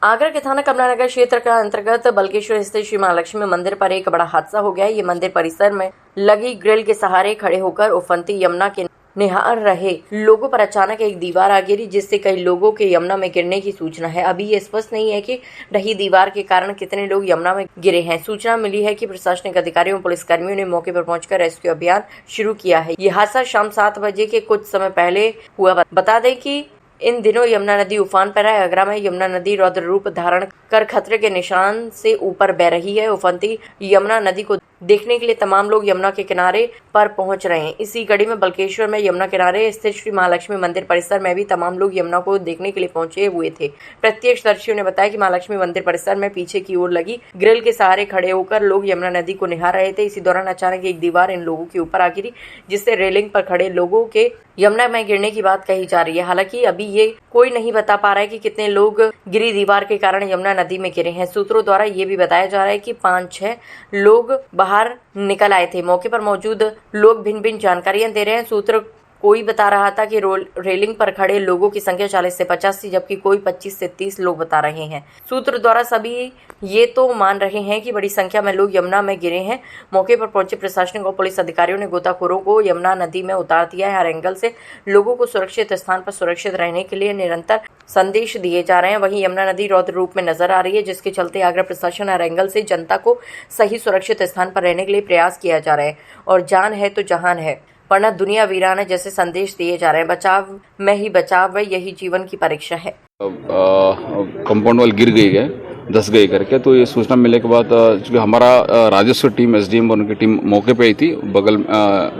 आगरा के थाना कमला नगर क्षेत्र का अंतर्गत बल्केश्वर स्थित श्री महालक्ष्मी मंदिर पर एक बड़ा हादसा हो गया। ये मंदिर परिसर में लगी ग्रिल के सहारे खड़े होकर उफनती यमुना के निहार रहे लोगों पर अचानक एक दीवार आ गिरी, जिससे कई लोगों के यमुना में गिरने की सूचना है। अभी ये स्पष्ट नहीं है कि ढही दीवार के कारण कितने लोग यमुना में गिरे हैं। सूचना मिली है कि प्रशासनिक अधिकारियों और पुलिसकर्मियों ने मौके पर पहुंचकर रेस्क्यू अभियान शुरू किया है। ये हादसा शाम 7 बजे के कुछ समय पहले हुआ। बता दें कि इन दिनों यमुना नदी उफान पर है। आगरा में यमुना नदी रौद्र रूप धारण कर खतरे के निशान से ऊपर बह रही है। उफनती यमुना नदी को देखने के लिए तमाम लोग यमुना के किनारे पर पहुंच रहे हैं। इसी कड़ी में बल्केश्वर में यमुना किनारे स्थित श्री महालक्ष्मी मंदिर परिसर में भी तमाम लोग यमुना को देखने के लिए पहुंचे हुए थे। प्रत्यक्षदर्शियों ने बताया कि महालक्ष्मी मंदिर परिसर में पीछे की ओर लगी ग्रिल के सहारे खड़े होकर लोग यमुना नदी को निहार रहे थे। इसी दौरान अचानक एक दीवार इन लोगों के ऊपर आ गिरी, जिससे रेलिंग पर खड़े लोगों के यमुना में गिरने की बात कही जा रही है। हालांकि अभी ये कोई नहीं बता पा रहा है कि कितने लोग गिरी दीवार के कारण यमुना नदी में गिरे हैं। सूत्रों द्वारा ये भी बताया जा रहा है कि 5-6 लोग बाहर निकल आए थे। मौके पर मौजूद लोग भिन्न भिन्न जानकारियां दे रहे हैं। सूत्र कोई बता रहा था कि रेलिंग पर खड़े लोगों की संख्या 40 से 50 थी, जबकि कोई 25 से 30 लोग बता रहे हैं। सूत्र द्वारा सभी ये तो मान रहे हैं कि बड़ी संख्या में लोग यमुना में गिरे हैं। मौके पर पहुंचे प्रशासनिक और पुलिस अधिकारियों ने गोताखोरों को यमुना नदी में उतार दिया है। हर एंगल से लोगों को सुरक्षित स्थान पर सुरक्षित रहने के लिए निरंतर संदेश दिए जा रहे हैं। वहीं यमुना नदी रौद्र रूप में नजर आ रही है, जिसके चलते आगरा प्रशासन हर एंगल से जनता को सही सुरक्षित स्थान पर रहने के लिए प्रयास किया जा रहा है। और जान है तो जहान है, वरना दुनिया वीरान है जैसे संदेश दिए जा रहे हैं। बचाव में ही बचाव है, यही जीवन की परीक्षा है। कंपाउंड वाल गिर गई है, धस गई करके, तो ये सूचना मिलने के बाद चूँकि हमारा राजस्व टीम, एसडीएम और उनकी टीम मौके पे ही थी। बगल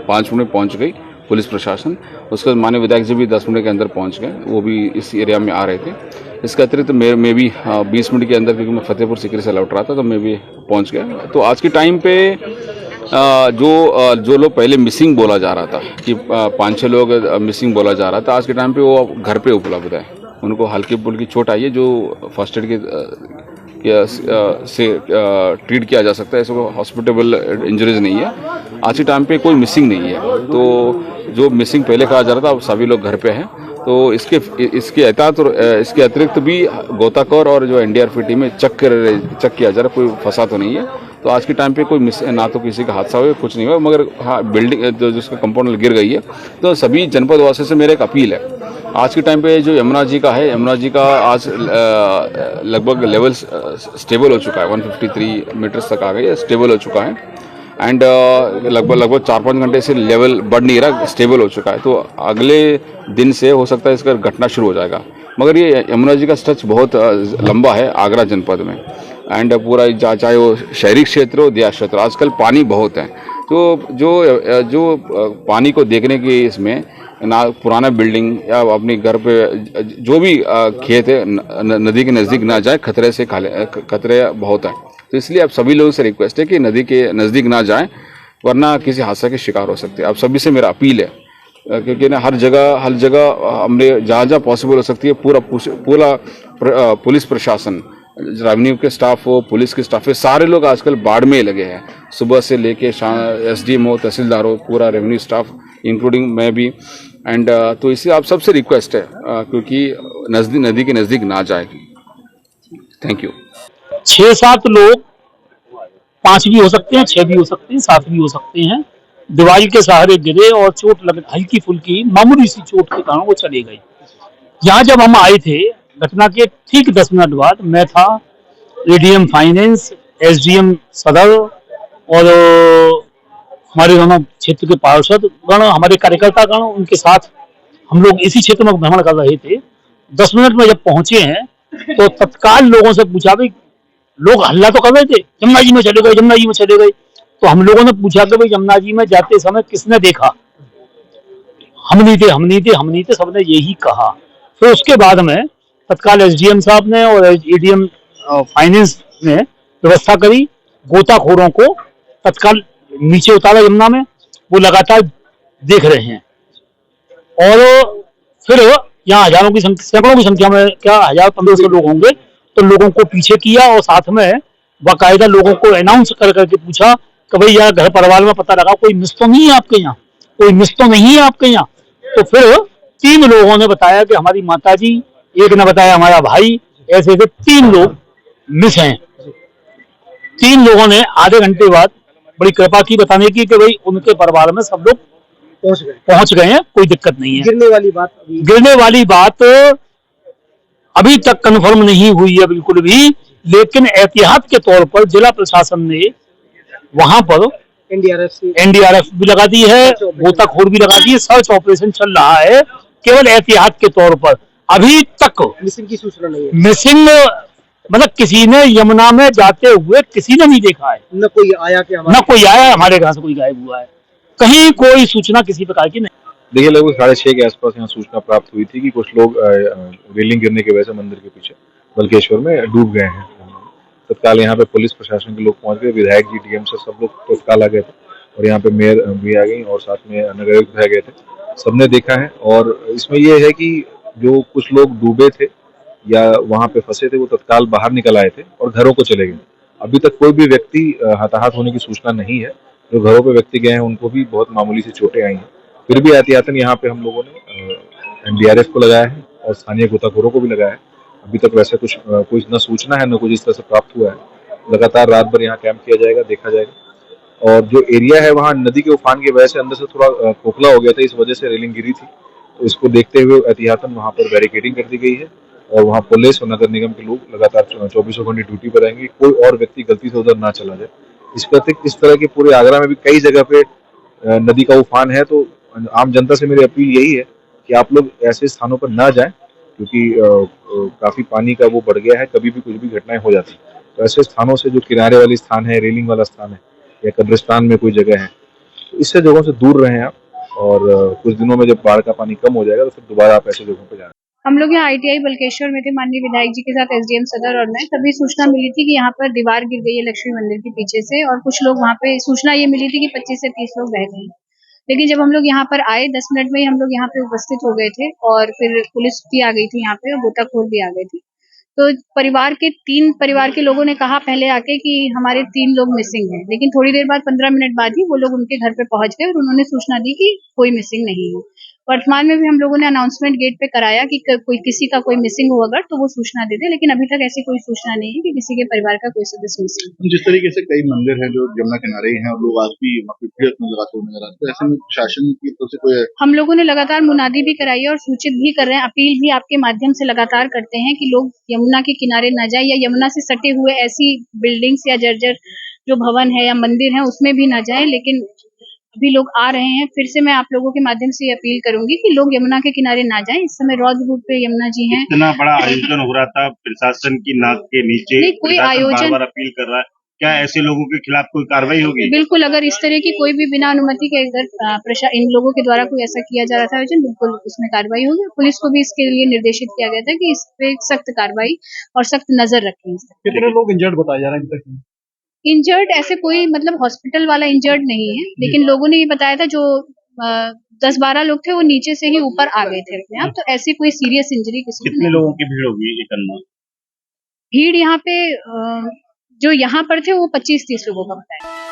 5 मिनट में पहुंच गई पुलिस प्रशासन। उसके बाद माननीय विधायक जी भी 10 मिनट के अंदर पहुंच गए, वो भी इस एरिया में आ रहे थे। इसके अतिरिक्त मैं भी 20 मिनट के अंदर, क्योंकि मैं फतेहपुर सीकरी से लौट रहा था, तो मैं भी पहुँच गया। तो आज के टाइम पे जो लोग पहले मिसिंग बोला जा रहा था कि 5-6 लोग मिसिंग बोला जा रहा था, आज के टाइम पे वो घर पे उपलब्ध है। उनको हल्की फुल्की चोट आई है, जो फर्स्ट एड से ट्रीट किया जा सकता है। इसको हॉस्पिटल इंजरीज नहीं है। आज के टाइम पे कोई मिसिंग नहीं है। तो जो मिसिंग पहले कहा जा रहा था, अब सभी लोग घर पे हैं। तो इसके अतिरिक्त भी गोताखोर और जो एनडीआरएफ टीम है चेक किया जा रहा है, कोई फंसा तो नहीं है। तो आज के टाइम पे कोई ना तो किसी का हादसा हुआ, कुछ नहीं हुआ, मगर हाँ बिल्डिंग जिसका कंपाउंड गिर गई है। तो सभी जनपद वासियों से मेरा एक अपील है, आज के टाइम पे जो यमुना जी का है, यमुना जी का आज लगभग लेवल स्टेबल हो चुका है। 153 मीटर्स तक आ गई है, स्टेबल हो चुका है। एंड लगभग 4-5 घंटे से लेवल बढ़ नहीं रहा, स्टेबल हो चुका है। तो अगले दिन से हो सकता है इसका घटना शुरू हो जाएगा। मगर ये यमुना जी का स्ट्रेच बहुत लंबा है आगरा जनपद में। एंड पूरा चाहे वो शहरी क्षेत्र हो, देहात क्षेत्र, आजकल पानी बहुत है। तो जो पानी को देखने की इसमें ना पुराना बिल्डिंग या अपने घर पे जो भी खेत है नदी के नज़दीक ना जाए, खतरे बहुत हैं। तो इसलिए आप सभी लोगों से रिक्वेस्ट है कि नदी के नज़दीक ना जाएं, वरना किसी हादसा के शिकार हो सकते हैं। आप सभी से मेरा अपील है, क्योंकि ना हर जगह हमने जहाँ पॉसिबल हो सकती है पूरा पुलिस प्रशासन, रेवेन्यू के स्टाफ हो, पुलिस के स्टाफ हो, सारे लोग आजकल बाढ़ में लगे हैं। सुबह से लेके एसडीएम हो, तहसीलदार हो, पूरा रेवेन्यू स्टाफ इंक्लूडिंग मैं भी। एंड तो इसलिए आप सबसे रिक्वेस्ट है, क्योंकि नदी के नज़दीक ना जाए। Thank you. 6-7 लोग, 5 भी हो सकते हैं, 6 भी हो सकते हैं, 7 भी हो सकते हैं, दीवार के सहारे गिरे और चोट लग, हल्की फुल्की मामूली सी चोट के कारण वो चले गए। यहाँ जब हम आए थे घटना के ठीक 10 मिनट बाद, मैं था, एडीएम फाइनेंस, एसडीएम सदर और हमारे दोनों क्षेत्र के पार्षद गण, हमारे कार्यकर्ता गण, उनके साथ हम लोग इसी क्षेत्र में भ्रमण कर रहे थे। 10 मिनट में जब पहुंचे हैं तो तत्काल लोगों से पूछा, भाई लोग हल्ला तो कर रहे थे, यमुना जी में चले गए, यमुना जी में चले गए। तो हम लोगों ने पूछा कि भाई यमुना जी में जाते समय किसने देखा? हम नहीं थे, सबने यही कहा। फिर उसके बाद में तत्काल एसडीएम साहब ने और एडीएम फाइनेंस ने व्यवस्था करी, गोताखोरों को तत्काल नीचे उतारा यमुना में। वो लगातार देख रहे हैं। और फिर यहाँ हजारों की सैकड़ों की संख्या में, क्या 1000-1500 लोग होंगे, तो लोगों को पीछे किया और साथ में बाकायदा लोगों को अनाउंस करके पूछा कि भाई यार घर परिवार में पता लगा कोई मिस तो नहीं है आपके यहाँ, कोई मिस तो नहीं है आपके यहाँ। तो फिर 3 लोगों ने बताया कि हमारी माताजी, एक ने बताया हमारा भाई, ऐसे ऐसे 3 लोग मिस हैं। 3 लोगों ने आधे घंटे बाद बड़ी कृपा की बताने की कि भाई उनके परिवार में सब लोग पहुंच गए हैं, कोई दिक्कत नहीं है। गिरने वाली बात अभी तक कंफर्म नहीं हुई है बिल्कुल भी, लेकिन एहतियात के तौर पर जिला प्रशासन ने वहां पर एनडीआरएफ भी लगा दी है, गोताखोर भी लगा दी है, सर्च ऑपरेशन चल रहा है केवल एहतियात के तौर पर। अभी तक मिसिंग की सूचना नहीं है, मिसिंग मतलब किसी ने यमुना में जाते हुए किसी ने नहीं देखा है, न कोई आया कि न कोई आया हमारे घर से कोई गायब हुआ है, कहीं कोई सूचना किसी प्रकार की नहीं। देखिए लगभग 6:30 के आसपास यहाँ सूचना प्राप्त हुई थी कि कुछ लोग रेलिंग गिरने की वजह से मंदिर के पीछे बल्केश्वर में डूब गए हैं। तत्काल यहाँ पे पुलिस प्रशासन के लोग पहुंच गए, विधायक जी, डीएम से सब लोग तत्काल आ गए थे और यहाँ पे मेयर भी आ गई और साथ में नगर आयुक्त भी आ गए थे। सबने देखा है और इसमें ये है कि जो कुछ लोग डूबे थे या वहाँ पे फंसे थे वो तत्काल बाहर निकल आए थे और घरों को चले गए। अभी तक कोई भी व्यक्ति हताहत होने की सूचना नहीं है। जो घरों पे व्यक्ति गए हैं उनको भी बहुत मामूली से चोटें आई हैं। फिर भी एहतियातन यहाँ पे हम लोगों ने एनडीआरएफ को लगाया है और स्थानीय गोताखोरों को भी लगाया है। अभी तक वैसे कुछ कोई न सूचना है न कुछ इस तरह से प्राप्त हुआ है। लगातार रात भर यहाँ कैंप किया जाएगा, देखा जाएगा। और जो एरिया है वहाँ नदी के उफान की वजह से अंदर से थोड़ा खोखला हो गया था, इस वजह से रेलिंग गिरी थी। तो इसको देखते हुए एहतियातन वहाँ पर बैरिकेडिंग कर दी गई है और वहाँ पुलिस और नगर निगम के लोग लगातार 24 घंटे ड्यूटी पर रहेंगे। कोई और व्यक्ति गलती से उधर ना चला जाए। इस तरह के पूरे आगरा में भी कई जगह पे नदी का उफान है। तो आम जनता से मेरी अपील यही है कि आप लोग ऐसे स्थानों पर ना जाएं, क्योंकि काफी पानी का वो बढ़ गया है, कभी भी कुछ भी घटनाएं हो जाती हैं। तो ऐसे स्थानों से जो किनारे वाले स्थान है, रेलिंग वाला स्थान है या कब्रिस्तान में कोई जगह है, तो इससे जगहों से दूर रहें आप। और कुछ दिनों में जब बाढ़ का पानी कम हो जाएगा तो फिर दोबारा आप ऐसे जगहों पर जाएं। हम लोग यहाँ आईटीआई बल्केश्वर में थे, माननीय विधायक जी के साथ एसडीएम सदर और मैं। तभी सूचना मिली थी कि यहाँ पर दीवार गिर गई है लक्ष्मी मंदिर के पीछे से और कुछ लोग वहाँ पे, सूचना ये मिली थी कि 25 से 30 लोग बह गए। लेकिन जब हम लोग यहाँ पर आए 10 मिनट में ही हम लोग यहाँ पे उपस्थित हो गए थे और फिर पुलिस भी आ गई थी यहाँ पे और गोताखोर भी आ गए थे। तो तीन परिवार के लोगों ने कहा पहले आके कि हमारे 3 लोग मिसिंग हैं, लेकिन थोड़ी देर बाद 15 मिनट बाद ही वो लोग उनके घर पे पहुंच गए और उन्होंने सूचना दी कि कोई मिसिंग नहीं है। वर्तमान में भी हम लोगों ने अनाउंसमेंट गेट पे कराया कि कोई किसी का कोई मिसिंग हो अगर तो वो सूचना दे दे, लेकिन अभी तक ऐसी कोई सूचना नहीं है कि किसी के परिवार का कोई सदस्य मिसिंग है। जिस तरीके से कई मंदिर हैं जो यमुना किनारे ही हैं और लोग आज भी भीड़ में लगाते हुए नजर आते हैं, ऐसे में शासन की तरफ से कोई, हम लोगों ने लगातार मुनादी भी कराई है और सूचित भी कर रहे हैं, अपील भी आपके माध्यम से लगातार करते हैं कि लोग यमुना के किनारे न जाए या यमुना से सटे हुए ऐसी बिल्डिंग्स या जर्जर जो भवन है या मंदिर है उसमें भी न जाए। लेकिन अभी लोग आ रहे हैं, फिर से मैं आप लोगों के माध्यम से अपील करूंगी कि लोग यमुना के किनारे ना जाएं। इस समय रौद्र रूप पे यमुना जी हैं। इतना बड़ा आयोजन हो रहा था प्रशासन की नाक के नीचे, नहीं, कोई आयोजन, बार अपील कर रहा है, क्या ऐसे लोगों के खिलाफ कोई कार्रवाई होगी? बिल्कुल, अगर इस तरह की कोई भी बिना अनुमति के अगर इन लोगों के द्वारा कोई ऐसा किया जा रहा था आयोजन, बिल्कुल उसमें कार्रवाई होगी। पुलिस को भी इसके लिए निर्देशित किया गया था कि इस पे सख्त कार्रवाई और सख्त नजर रखें। कितने लोग इंजर्ड बताए जा रहे हैं अभी तक? इंजर्ड ऐसे कोई मतलब हॉस्पिटल वाला इंजर्ड नहीं है, लेकिन लोगों ने ये बताया था जो 10-12 लोग थे वो नीचे से ही ऊपर आ गए थे अपने आप। तो ऐसी कोई सीरियस इंजरी किसी को नहीं। कितने लोगों की भीड़ होगी एक अंदाज? भीड़ यहाँ पे जो यहाँ पर थे वो 25-30 लोगों का बताया।